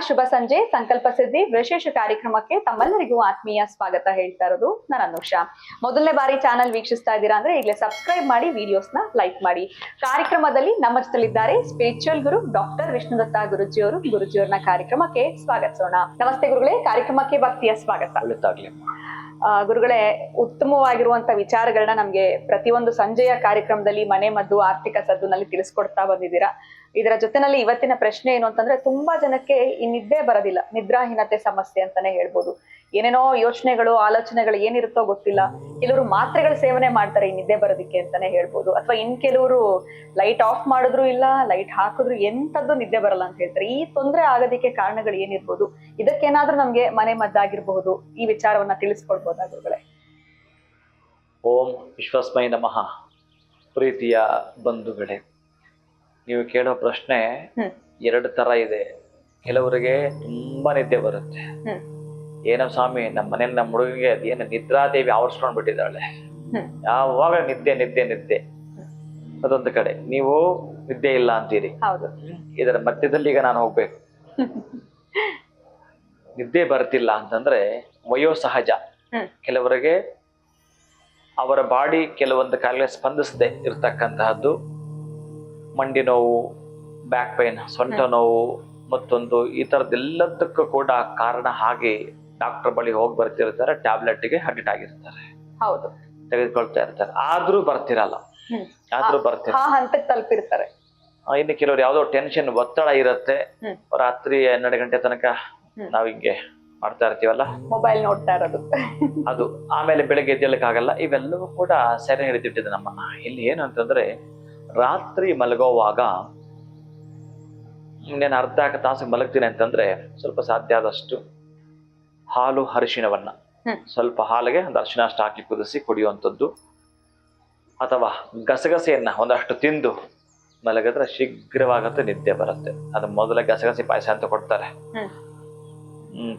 ಶುಭ ಸಂಜೆ. ಸಂಕಲ್ಪ ಸಿದ್ಧಿ ವಿಶೇಷ ಕಾರ್ಯಕ್ರಮಕ್ಕೆ ತಮ್ಮೆಲ್ಲರಿಗೂ ಆತ್ಮೀಯ ಸ್ವಾಗತ ಹೇಳ್ತಾ ಇರೋದು ನಾನು ಅನುಷಾ. ಮೊದಲನೇ ಬಾರಿ ಚಾನಲ್ ವೀಕ್ಷಿಸ್ತಾ ಇದ್ದೀರಾ ಅಂದ್ರೆ ಈಗಲೇ ಸಬ್ಸ್ಕ್ರೈಬ್ ಮಾಡಿ, ವಿಡಿಯೋಸ್ನ ಲೈಕ್ ಮಾಡಿ. ಕಾರ್ಯಕ್ರಮದಲ್ಲಿ ನಮ್ಮ ಜೊತೆಲಿದ್ದಾರೆ ಸ್ಪಿರಿಚುವಲ್ ಗುರು ಡಾಕ್ಟರ್ ವಿಷ್ಣುದತ್ತ ಗುರುಜಿಯವರು. ಗುರುಜಿಯವರನ್ನ ಕಾರ್ಯಕ್ರಮಕ್ಕೆ ಸ್ವಾಗತಿಸೋಣ. ನಮಸ್ತೆ ಗುರುಗಳೇ, ಕಾರ್ಯಕ್ರಮಕ್ಕೆ ಭಕ್ತಿಯ ಸ್ವಾಗತ. ಗುರುಗಳೇ, ಉತ್ತಮವಾಗಿರುವಂತ ವಿಚಾರಗಳನ್ನ ನಮ್ಗೆ ಪ್ರತಿಯೊಂದು ಸಂಜೆಯ ಕಾರ್ಯಕ್ರಮದಲ್ಲಿ ಮನೆ ಮದ್ದು ಆರ್ಥಿಕ ಸದ್ದುನಲ್ಲಿ ತಿಳಿಸ್ಕೊಡ್ತಾ ಬಂದಿದ್ದೀರಾ. ಇದರ ಜೊತೆನಲ್ಲಿ ಇವತ್ತಿನ ಪ್ರಶ್ನೆ ಏನು ಅಂತಂದ್ರೆ, ತುಂಬಾ ಜನಕ್ಕೆ ಈ ನಿದ್ದೆ ಬರೋದಿಲ್ಲ, ನಿದ್ರಾಹೀನತೆ ಸಮಸ್ಯೆ ಅಂತಾನೆ ಹೇಳ್ಬೋದು. ಏನೇನೋ ಯೋಚನೆಗಳು ಆಲೋಚನೆಗಳು ಏನಿರುತ್ತೋ ಗೊತ್ತಿಲ್ಲ. ಕೆಲವರು ಮಾತ್ರೆಗಳ ಸೇವನೆ ಮಾಡ್ತಾರೆ ಈ ನಿದ್ದೆ ಬರೋದಿಕ್ಕೆ ಅಂತಾನೆ ಹೇಳ್ಬೋದು. ಅಥವಾ ಇನ್ ಕೆಲವರು ಲೈಟ್ ಆಫ್ ಮಾಡಿದ್ರು ಇಲ್ಲ, ಲೈಟ್ ಹಾಕಿದ್ರು ಎಂತದ್ದು ನಿದ್ದೆ ಬರಲ್ಲ ಅಂತ ಹೇಳ್ತಾರೆ. ಈ ತೊಂದರೆ ಆಗೋದಿಕ್ಕೆ ಕಾರಣಗಳು ಏನಿರ್ಬೋದು? ಇದಕ್ಕೇನಾದ್ರೂ ನಮ್ಗೆ ಮನೆ ಮದ್ದಾಗಿರ್ಬಹುದು, ಈ ವಿಚಾರವನ್ನ ತಿಳಿಸ್ಕೊಡ್ಬೋದಾ ಗುರುಗಳೇ? ಓಂ ವಿಶ್ವಸ್ಮೈ ನಮಃ. ಪ್ರೀತಿಯ ಬಂಧುಗಳೇ, ನೀವು ಕೇಳೋ ಪ್ರಶ್ನೆ ಎರಡು ತರ ಇದೆ. ಕೆಲವರಿಗೆ ತುಂಬಾ ನಿದ್ದೆ ಬರುತ್ತೆ. ಏನೋ ಸ್ವಾಮಿ, ನಮ್ಮ ಮನೇಲಿ ನಮ್ಮ ಹುಡುಗಿಗೆ ಅದೇನು ನಿದ್ರಾದೇವಿ ಆವರಿಸ್ಕೊಂಡ್ ಬಿಟ್ಟಿದ್ದಾಳೆ, ಯಾವಾಗ ನಿದ್ದೆ ನಿದ್ದೆ ನಿದ್ದೆ. ಅದೊಂದು ಕಡೆ ನೀವು ನಿದ್ದೆ ಇಲ್ಲ ಅಂತೀರಿ. ಇದರ ಮಧ್ಯದಲ್ಲಿ ಈಗ ನಾನು ಹೋಗ್ಬೇಕು. ನಿದ್ದೆ ಬರ್ತಿಲ್ಲ ಅಂತಂದ್ರೆ ವಯೋಸಹಜ. ಕೆಲವರಿಗೆ ಅವರ ಬಾಡಿ ಕೆಲವೊಂದು ಕಾಯಿಲೆ ಸ್ಪಂದಿಸದೆ ಇರ್ತಕ್ಕಂತಹದ್ದು, ಮಂಡಿ ನೋವು, ಬ್ಯಾಕ್ ಪೈನ್, ಸೊಂಟ ನೋವು, ಮತ್ತೊಂದು ಈ ತರದ್ದೆಲ್ಲದಕ್ಕೂ ಕೂಡ ಕಾರಣ ಹಾಗೆ ಡಾಕ್ಟರ್ ಬಳಿ ಹೋಗಿ ಬರ್ತಿರ್ತಾರೆ, ಟ್ಯಾಬ್ಲೆಟ್ಗೆ ಅಡಿಕ್ಟ್ ಆಗಿರ್ತಾರೆ, ಹೌದು, ತೆಗೆದುಕೊಳ್ತಾ ಇರ್ತಾರೆ. ಆದ್ರೂ ಬರ್ತಿರಲ್ಲ. ತಲುಪಿರ್ತಾರೆ. ಇನ್ನು ಕೆಲವರು ಯಾವ್ದೋ ಟೆನ್ಷನ್, ಒತ್ತಡ ಇರುತ್ತೆ. ರಾತ್ರಿ 12 ಗಂಟೆ ತನಕ ನಾವ್ ಹಿಂಗೆ ಮಾಡ್ತಾ ಇರ್ತೀವಲ್ಲ, ಮೊಬೈಲ್ ನೋಡ್ತಾ ಇರೋದು ಅದು. ಆಮೇಲೆ ಬೆಳಗ್ಗೆ ಎದ್ದೇಳಕ್ಕಾಗಲ್ಲ. ಇವೆಲ್ಲವೂ ಕೂಡ ಸೆರೆ ಹಿಡಿದಿಟ್ಟಿದೆ ನಮ್ಮನ್ನ. ಇಲ್ಲಿ ಏನು ಅಂತಂದ್ರೆ, ರಾತ್ರಿ ಮಲಗೋವಾಗ ಇನ್ನೇನು ಅರ್ಧ ತಾಸು ಮಲಗ್ತೀನಿ ಅಂತಂದ್ರೆ ಸ್ವಲ್ಪ ಸಾಧ್ಯ ಆದಷ್ಟು ಹಾಲು ಅರಿಶಿಣವನ್ನ, ಸ್ವಲ್ಪ ಹಾಲಿಗೆ ಒಂದು ಅರಿಶಿಣ ಅಷ್ಟು ಹಾಕಿ ಕುದಿಸಿ ಕುಡಿಯುವಂಥದ್ದು, ಅಥವಾ ಗಸಗಸೆಯನ್ನ ಒಂದಷ್ಟು ತಿಂದು ಮಲಗಿದ್ರೆ ಶೀಘ್ರವಾಗತ್ತೆ ನಿದ್ದೆ ಬರುತ್ತೆ. ಅದು ಮೊದಲ ಗಸಗಸೆ ಪಾಯಸ ಅಂತ ಕೊಡ್ತಾರೆ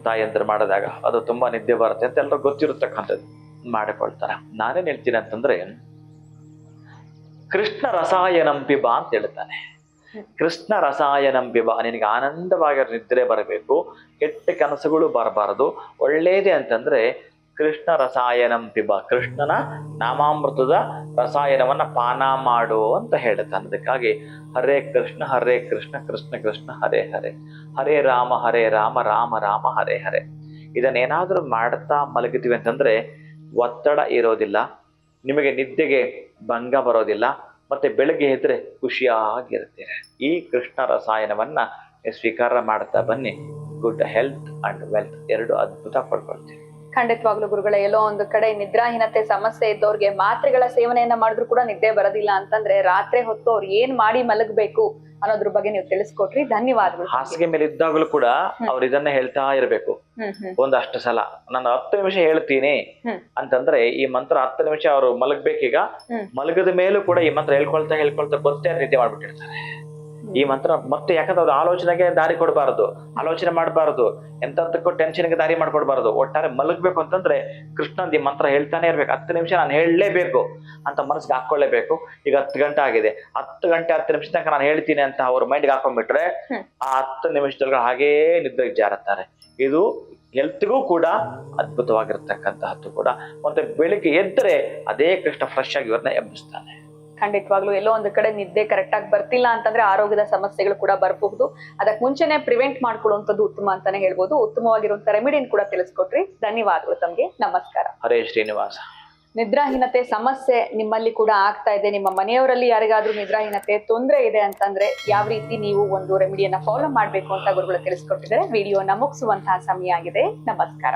ತಾಯಿಯಂದ್ರೆ ಮಾಡಿದಾಗ, ಅದು ತುಂಬಾ ನಿದ್ದೆ ಬರುತ್ತೆ ಅಂತ ಎಲ್ಲರೂ ಗೊತ್ತಿರತಕ್ಕಂಥದ್ದು, ಮಾಡಿಕೊಳ್ತಾರೆ. ನಾನೇನ್ ಹೇಳ್ತೀನಿ ಅಂತಂದ್ರೆ, ಕೃಷ್ಣ ರಸಾಯನಂಪಿಬ ಅಂತ ಹೇಳ್ತಾನೆ. ಕೃಷ್ಣ ರಸಾಯನಂಪಿಬ, ನಿನಗೆ ಆನಂದವಾಗಿ ನಿದ್ರೆ ಬರಬೇಕು, ಕೆಟ್ಟ ಕನಸುಗಳು ಬರಬಾರದು, ಒಳ್ಳೇದೇ ಅಂತಂದ್ರೆ ಕೃಷ್ಣ ರಸಾಯನಂಪಿಬ, ಕೃಷ್ಣನ ನಾಮಾಮೃತದ ರಸಾಯನವನ್ನ ಪಾನ ಮಾಡು ಅಂತ ಹೇಳ್ತಾನೆ. ಅದಕ್ಕಾಗಿ ಹರೇ ಕೃಷ್ಣ ಕೃಷ್ಣ ಕೃಷ್ಣ ಹರೇ ಹರೇ, ಹರೇ ರಾಮ ರಾಮ ರಾಮ ಹರೇ ಹರೇ. ಇದನ್ನೇನಾದ್ರೂ ಮಾಡ್ತಾ ಮಲಗಿದ್ವಿ ಅಂತಂದ್ರೆ ಒತ್ತಡ ಇರೋದಿಲ್ಲ, ನಿಮಗೆ ನಿದ್ದೆಗೆ ಭಂಗ ಬರೋದಿಲ್ಲ, ಮತ್ತೆ ಬೆಳಗ್ಗೆ ಎದ್ರೆ ಖುಷಿಯಾಗಿರ್ತೀರ. ಈ ಕೃಷ್ಣ ರಸಾಯನವನ್ನ ಸ್ವೀಕಾರ ಮಾಡ್ತಾ ಬನ್ನಿ. ಗುಡ್ ಹೆಲ್ತ್ ಅಂಡ್ ವೆಲ್ತ್ ಎರಡು ಅದ್ಭುತ ಪಡ್ಕೊಳ್ತೀವಿ. ಖಂಡಿತವಾಗ್ಲೂ ಗುರುಗಳೇ, ಎಲ್ಲೋ ಒಂದು ಕಡೆ ನಿದ್ರಾಹೀನತೆ ಸಮಸ್ಯೆ ಇದ್ದವ್ರಿಗೆ ಮಾತ್ರೆಗಳ ಸೇವನೆಯನ್ನ ಮಾಡಿದ್ರು ಕೂಡ ನಿದ್ದೆ ಬರೋದಿಲ್ಲ ಅಂತಂದ್ರೆ ರಾತ್ರಿ ಹೊತ್ತು ಅವ್ರು ಏನ್ ಮಾಡಿ ಮಲಗಬೇಕು ಅನ್ನೋದ್ರ ಬಗ್ಗೆ ನೀವು ತಿಳಿಸ್ಕೊಟ್ರಿ, ಧನ್ಯವಾದಗಳು. ಹಾಸಿಗೆ ಮೇಲೆ ಇದ್ದಾಗಲೂ ಕೂಡ ಅವ್ರು ಇದನ್ನ ಹೇಳ್ತಾ ಇರ್ಬೇಕು ಒಂದಷ್ಟು ಸಲ. ನಾನು 10 ನಿಮಿಷ ಹೇಳ್ತೀನಿ ಅಂತಂದ್ರೆ ಈ ಮಂತ್ರ 10 ನಿಮಿಷ ಅವ್ರು ಮಲಗ್ಬೇಕೀಗ. ಮಲಗದ ಮೇಲೂ ಕೂಡ ಈ ಮಂತ್ರ ಹೇಳ್ಕೊಳ್ತಾ ಗೊತ್ತೇ ನಿದ್ದೆ ಮಾಡ್ಬಿಟ್ಟಿರ್ತಾರೆ ಈ ಮಂತ್ರ. ಮತ್ತೆ ಯಾಕಂದ್ರೆ ಅವ್ರ ಆಲೋಚನೆಗೆ ದಾರಿ ಕೊಡಬಾರದು, ಆಲೋಚನೆ ಮಾಡಬಾರದು, ಎಂತಕ್ಕೂ ಟೆನ್ಷನ್ಗೆ ದಾರಿ ಮಾಡ್ಕೊಡ್ಬಾರ್ದು. ಒಟ್ಟಾರೆ ಮಲಗ್ಬೇಕು ಅಂತಂದ್ರೆ ಕೃಷ್ಣಂದ್ ಈ ಮಂತ್ರ ಹೇಳ್ತಾನೆ ಇರ್ಬೇಕು. 10 ನಿಮಿಷ ನಾನು ಹೇಳಲೇಬೇಕು ಅಂತ ಮನಸ್ಸಿಗೆ ಹಾಕೊಳ್ಳೇಬೇಕು. ಈಗ 10 ಗಂಟೆ ಆಗಿದೆ, 10 ಗಂಟೆ 10 ನಿಮಿಷ ತನಕ ನಾನು ಹೇಳ್ತೀನಿ ಅಂತ ಅವ್ರ ಮೈಂಡ್ಗೆ ಹಾಕೊಂಡ್ಬಿಟ್ರೆ ಆ 10 ನಿಮಿಷದೊಳಗೆ ಹಾಗೇ ನಿದ್ರೆಗೆ ಜಾರತ್ತಾರೆ. ಇದು ಹೆಲ್ತ್ಗೂ ಕೂಡ ಅದ್ಭುತವಾಗಿರ್ತಕ್ಕಂತಹದ್ದು ಕೂಡ. ಮತ್ತೆ ಬೆಳಿಗ್ಗೆ ಎದ್ರೆ ಅದೇ ಕೃಷ್ಣ ಫ್ರೆಶ್ ಆಗಿ ಇವ್ರನ್ನ ಎಬ್ಬಿಸ್ತಾನೆ. ಖಂಡಿತವಾಗ್ಲೂ ಎಲ್ಲೋ ಒಂದು ಕಡೆ ನಿದ್ದೆ ಕರೆಕ್ಟ್ ಆಗಿ ಬರ್ತಿಲ್ಲ ಅಂತಂದ್ರೆ ಆರೋಗ್ಯದ ಸಮಸ್ಯೆಗಳು ಕೂಡ ಬರಬಹುದು. ಅದಕ್ಕೆ ಮುಂಚೆನೆ ಪ್ರಿವೆಂಟ್ ಮಾಡ್ಕೊಳ್ಳುವಂಥದ್ದು ಉತ್ತಮ ಅಂತಾನೆ ಹೇಳ್ಬೋದು. ಉತ್ತಮವಾಗಿರುವಂತ ರೆಮಿಡಿನ್ ಕೂಡ ತಿಳಿಸ್ಕೊಟ್ರಿ, ಧನ್ಯವಾದಗಳು ತಮ್ಗೆ. ನಮಸ್ಕಾರ. ಹರೇ ಶ್ರೀನಿವಾಸ. ನಿದ್ರಾಹೀನತೆ ಸಮಸ್ಯೆ ನಿಮ್ಮಲ್ಲಿ ಕೂಡ ಆಗ್ತಾ ಇದೆ, ನಿಮ್ಮ ಮನೆಯವರಲ್ಲಿ ಯಾರಿಗಾದ್ರೂ ನಿದ್ರಾಹೀನತೆ ತೊಂದರೆ ಇದೆ ಅಂತಂದ್ರೆ ಯಾವ ರೀತಿ ನೀವು ಒಂದು ರೆಮಿಡಿಯನ್ನ ಫಾಲೋ ಮಾಡ್ಬೇಕು ಅಂತ ಗುರುಗಳು ತಿಳಿಸ್ಕೊಟ್ಟಿದ್ದಾರೆ. ವಿಡಿಯೋನ ಮುಗಿಸುವಂತಹ ಸಮಯ ಆಗಿದೆ. ನಮಸ್ಕಾರ.